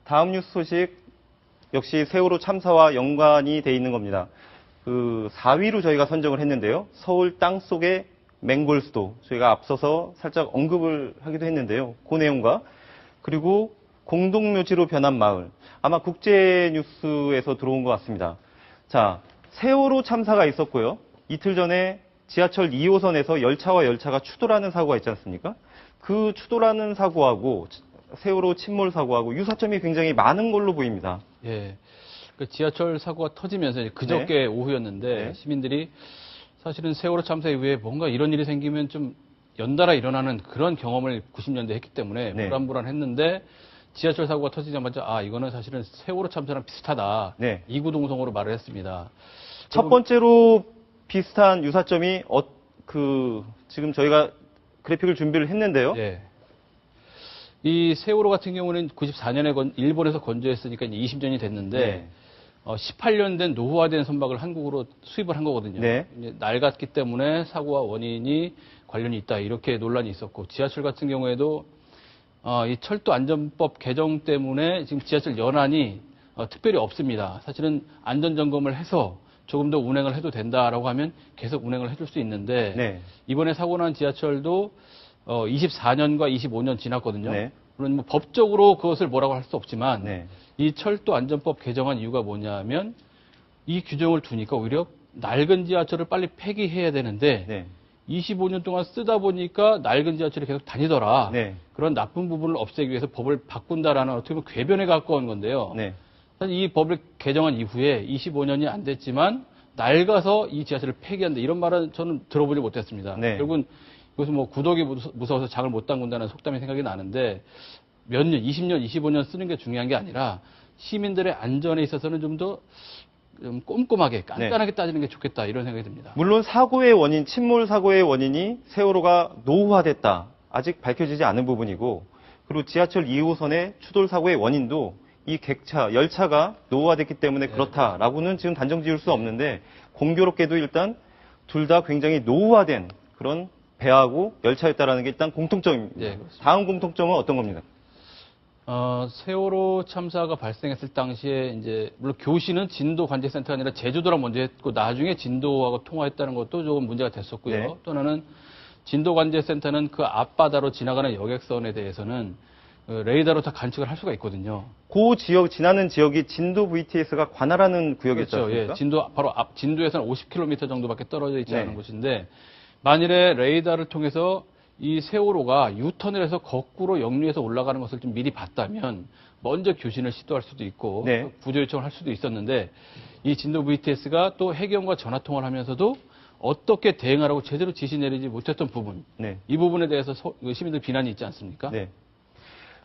다음 뉴스 소식 역시 세월호 참사와 연관이 돼 있는 겁니다. 그 4위로 저희가 선정을 했는데요. 서울 땅속의 맹골수도 저희가 앞서서 살짝 언급을 하기도 했는데요. 그 내용과 그리고 공동묘지로 변한 마을 아마 국제뉴스에서 들어온 것 같습니다. 자, 세월호 참사가 있었고요. 이틀 전에 지하철 2호선에서 열차와 열차가 추돌하는 사고가 있지 않습니까? 그 추돌하는 사고하고 세월호 침몰 사고하고 유사점이 굉장히 많은 걸로 보입니다. 예. 그 지하철 사고가 터지면서 그저께 오후였는데 시민들이 사실은 세월호 참사 이후에 뭔가 이런 일이 생기면 좀 연달아 일어나는 그런 경험을 90년대에 했기 때문에 불안불안했는데 지하철 사고가 터지자마자 이거는 사실은 세월호 참사랑 비슷하다. 이구동성으로 말을 했습니다. 첫 번째로 비슷한 유사점이 지금 저희가 그래픽을 준비를 했는데요. 이 세월호 같은 경우는 94년에 일본에서 건조했으니까 이제 20년이 됐는데 18년 된 노후화된 선박을 한국으로 수입을 한 거거든요. 이제 낡았기 때문에 사고와 원인이 관련이 있다 이렇게 논란이 있었고 지하철 같은 경우에도 이 철도 안전법 개정 때문에 지금 지하철 연한이 특별히 없습니다. 사실은 안전 점검을 해서 조금 더 운행을 해도 된다라고 하면 계속 운행을 해줄 수 있는데 이번에 사고 난 지하철도 24년과 25년 지났거든요. 물론 뭐 법적으로 그것을 뭐라고 할 수 없지만 이 철도 안전법 개정한 이유가 뭐냐면 이 규정을 두니까 오히려 낡은 지하철을 빨리 폐기해야 되는데 25년 동안 쓰다 보니까 낡은 지하철이 계속 다니더라. 그런 나쁜 부분을 없애기 위해서 법을 바꾼다라는 어떻게 보면 궤변에 가까운 건데요. 사실 이 법을 개정한 이후에 25년이 안 됐지만 낡아서 이 지하철을 폐기한다. 이런 말은 저는 들어보지 못했습니다. 결국은 이것은 뭐 구독이 무서워서 장을 못 담근다는 속담이 생각이 나는데 몇 년, 20년, 25년 쓰는 게 중요한 게 아니라 시민들의 안전에 있어서는 좀 더 꼼꼼하게 깐깐하게 따지는 게 좋겠다 이런 생각이 듭니다. 물론 사고의 원인, 침몰 사고의 원인이 세월호가 노후화됐다. 아직 밝혀지지 않은 부분이고 그리고 지하철 2호선의 추돌 사고의 원인도 이 객차, 열차가 노후화됐기 때문에 그렇다라고는 지금 단정 지을 수 없는데 공교롭게도 일단 둘 다 굉장히 노후화된 그런 배하고 열차였다라는 게 일단 공통점입니다. 다음 공통점은 어떤 겁니까? 세월호 참사가 발생했을 당시에 이제 물론 교시는 진도 관제센터가 아니라 제주도랑 먼저 했고 나중에 진도하고 통화했다는 것도 조금 문제가 됐었고요. 또 하나는 진도 관제센터는 그 앞바다로 지나가는 여객선에 대해서는 레이더로 다 관측을 할 수가 있거든요. 그 지역 지나는 지역이 진도 VTS가 관할하는 구역이었죠. 그렇죠. 진도 바로 앞 진도에서는 50km 정도밖에 떨어져 있지 않은 곳인데 만일에 레이더를 통해서 이 세월호가 유턴을 해서 거꾸로 역류해서 올라가는 것을 좀 미리 봤다면 먼저 교신을 시도할 수도 있고 구조 요청을 할 수도 있었는데 이 진도 VTS가 또 해경과 전화 통화를 하면서도 어떻게 대응하라고 제대로 지시 내리지 못했던 부분 이 부분에 대해서 시민들 비난이 있지 않습니까?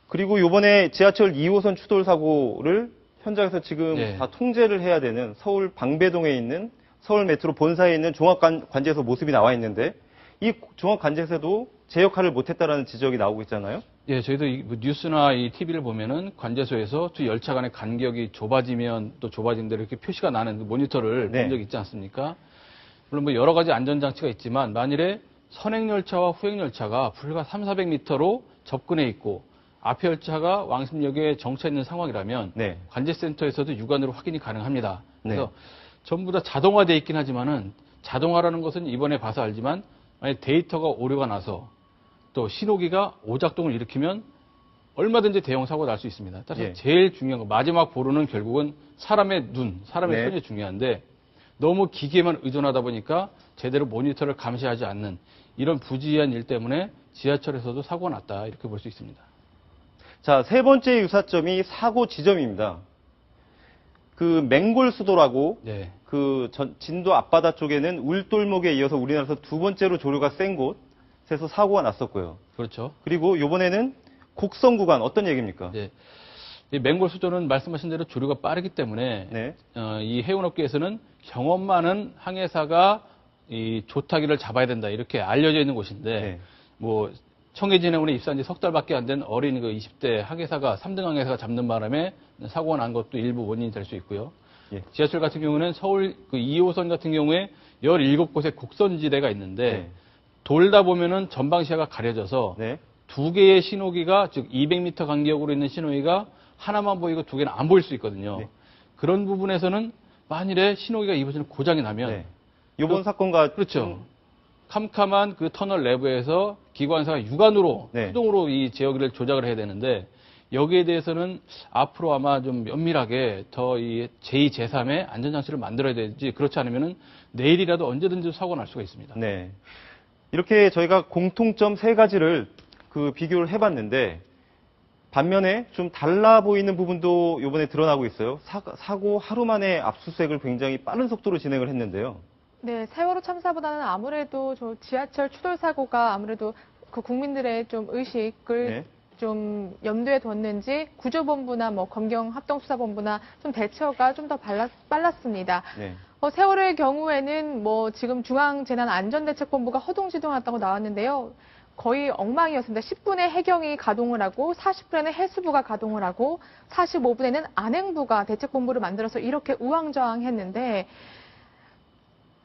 그리고 이번에 지하철 2호선 추돌 사고를 현장에서 지금 다 통제를 해야 되는 서울 방배동에 있는 서울 메트로 본사에 있는 종합관제소 모습이 나와 있는데 이 종합관제소도 제 역할을 못했다라는 지적이 나오고 있잖아요. 저희도 뉴스나 이 TV를 보면은 관제소에서 두 열차 간의 간격이 좁아지면 또 좁아진 대로 이렇게 표시가 나는 모니터를 본 적이 있지 않습니까? 물론 뭐 여러 가지 안전장치가 있지만 만일에 선행열차와 후행열차가 불과 300~400m로 접근해 있고 앞에 열차가 왕십역에 정차 있는 상황이라면 관제센터에서도 육안으로 확인이 가능합니다. 그래서 전부 다 자동화되어 있긴 하지만은 자동화라는 것은 이번에 봐서 알지만 만약 데이터가 오류가 나서 또 신호기가 오작동을 일으키면 얼마든지 대형 사고가 날 수 있습니다. 따라서 제일 중요한 거 마지막 보루는 결국은 사람의 눈, 사람의 손이 중요한데 너무 기계에만 의존하다 보니까 제대로 모니터를 감시하지 않는 이런 부지한 일 때문에 지하철에서도 사고가 났다 이렇게 볼 수 있습니다. 자, 세 번째 유사점이 사고 지점입니다. 그 맹골수도라고 진도 앞바다 쪽에는 울돌목에 이어서 우리나라에서 두 번째로 조류가 센 곳에서 사고가 났었고요. 그렇죠. 그리고 이번에는 곡성 구간 어떤 얘기입니까? 이 맹골수도는 말씀하신 대로 조류가 빠르기 때문에 이 해운업계에서는 경험 많은 항해사가 이 조타기를 잡아야 된다 이렇게 알려져 있는 곳인데 뭐 청해진해운에 입사한 지 석 달밖에 안 된 어린 그 20대 항해사가 3등 항해사가 잡는 바람에 사고가 난 것도 일부 원인이 될 수 있고요. 지하철 같은 경우는 서울 그 2호선 같은 경우에 17곳의 곡선지대가 있는데 돌다 보면은 전방 시야가 가려져서 두 개의 신호기가 즉 200m 간격으로 있는 신호기가 하나만 보이고 두 개는 안 보일 수 있거든요. 네. 그런 부분에서는 만일에 신호기가 이 버전이 고장이 나면 네. 이번 사건과 그렇죠. 캄캄한 그 터널 내부에서 기관사가 육안으로 네. 수동으로 이 제어기를 조작을 해야 되는데 여기에 대해서는 앞으로 아마 좀 면밀하게 더 이 제2, 제3의 안전장치를 만들어야 되지 그렇지 않으면은 내일이라도 언제든지 사고가 날 수가 있습니다. 네. 이렇게 저희가 공통점 세 가지를 비교를 해봤는데 반면에 좀 달라 보이는 부분도 이번에 드러나고 있어요. 사고 하루 만에 압수수색을 굉장히 빠른 속도로 진행을 했는데요. 네, 세월호 참사보다는 아무래도 저 지하철 추돌 사고가 아무래도 그 국민들의 좀 의식을 네. 좀 염두에 뒀는지 구조본부나 뭐 검경 합동수사본부나 좀 대처가 좀 더 빨랐습니다. 네. 세월호의 경우에는 뭐 지금 중앙재난안전대책본부가 허둥지둥하다고 나왔는데요. 거의 엉망이었습니다. 10분에 해경이 가동을 하고 40분에는 해수부가 가동을 하고 45분에는 안행부가 대책본부를 만들어서 이렇게 우왕좌왕했는데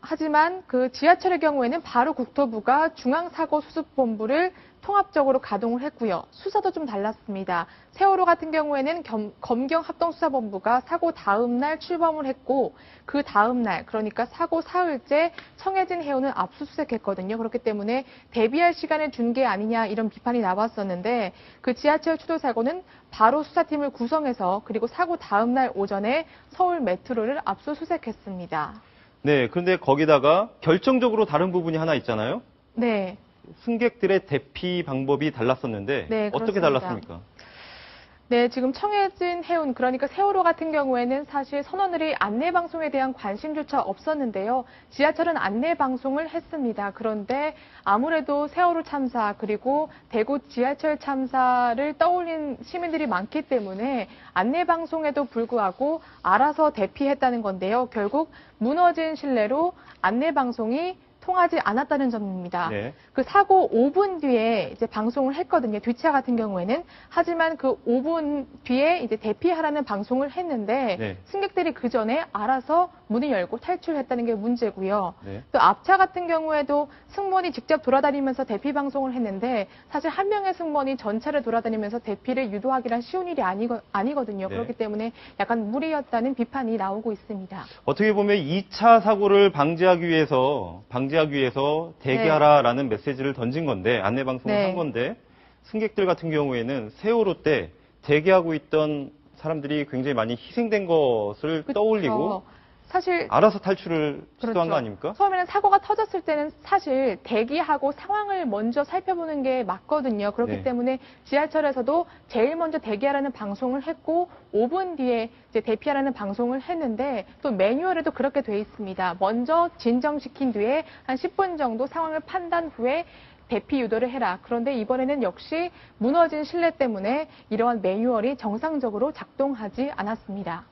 하지만 그 지하철의 경우에는 바로 국토부가 중앙사고수습본부를 통합적으로 가동을 했고요. 수사도 좀 달랐습니다. 세월호 같은 경우에는 검경합동수사본부가 사고 다음 날 출범을 했고 그 다음 날 그러니까 사고 사흘째 청해진 해운은 압수수색했거든요. 그렇기 때문에 대비할 시간을 준 게 아니냐 이런 비판이 나왔었는데 그 지하철 추돌 사고는 바로 수사팀을 구성해서 그리고 사고 다음 날 오전에 서울 메트로를 압수수색했습니다. 네, 그런데 거기다가 결정적으로 다른 부분이 하나 있잖아요. 네. 승객들의 대피 방법이 달랐었는데 네, 어떻게 그렇습니다. 달랐습니까? 네, 지금 청해진 해운, 그러니까 세월호 같은 경우에는 사실 선원들이 안내방송에 대한 관심조차 없었는데요. 지하철은 안내방송을 했습니다. 그런데 아무래도 세월호 참사, 그리고 대구 지하철 참사를 떠올린 시민들이 많기 때문에 안내방송에도 불구하고 알아서 대피했다는 건데요. 결국 무너진 신뢰로 안내방송이 통하지 않았다는 점입니다. 네. 그 사고 5분 뒤에 이제 방송을 했거든요. 뒷차 같은 경우에는. 하지만 그 5분 뒤에 이제 대피하라는 방송을 했는데 네. 승객들이 그 전에 알아서 문을 열고 탈출했다는 게 문제고요. 네. 또 앞차 같은 경우에도 승무원이 직접 돌아다니면서 대피 방송을 했는데 사실 한 명의 승무원이 전차를 돌아다니면서 대피를 유도하기란 쉬운 일이 아니거든요. 네. 그렇기 때문에 약간 무리였다는 비판이 나오고 있습니다. 어떻게 보면 2차 사고를 방지하기 위해서 대기하라라는 메시지를 던진 건데 안내방송을 네. 한 건데 승객들 같은 경우에는 세월호 때 대기하고 있던 사람들이 굉장히 많이 희생된 것을 그렇죠. 떠올리고 사실 알아서 탈출을 시도한 그렇죠. 거 아닙니까? 처음에는 사고가 터졌을 때는 사실 대기하고 상황을 먼저 살펴보는 게 맞거든요. 그렇기 네. 때문에 지하철에서도 제일 먼저 대기하라는 방송을 했고 5분 뒤에 이제 대피하라는 방송을 했는데 또 매뉴얼에도 그렇게 돼 있습니다. 먼저 진정시킨 뒤에 한 10분 정도 상황을 판단 후에 대피 유도를 해라. 그런데 이번에는 역시 무너진 신뢰 때문에 이러한 매뉴얼이 정상적으로 작동하지 않았습니다.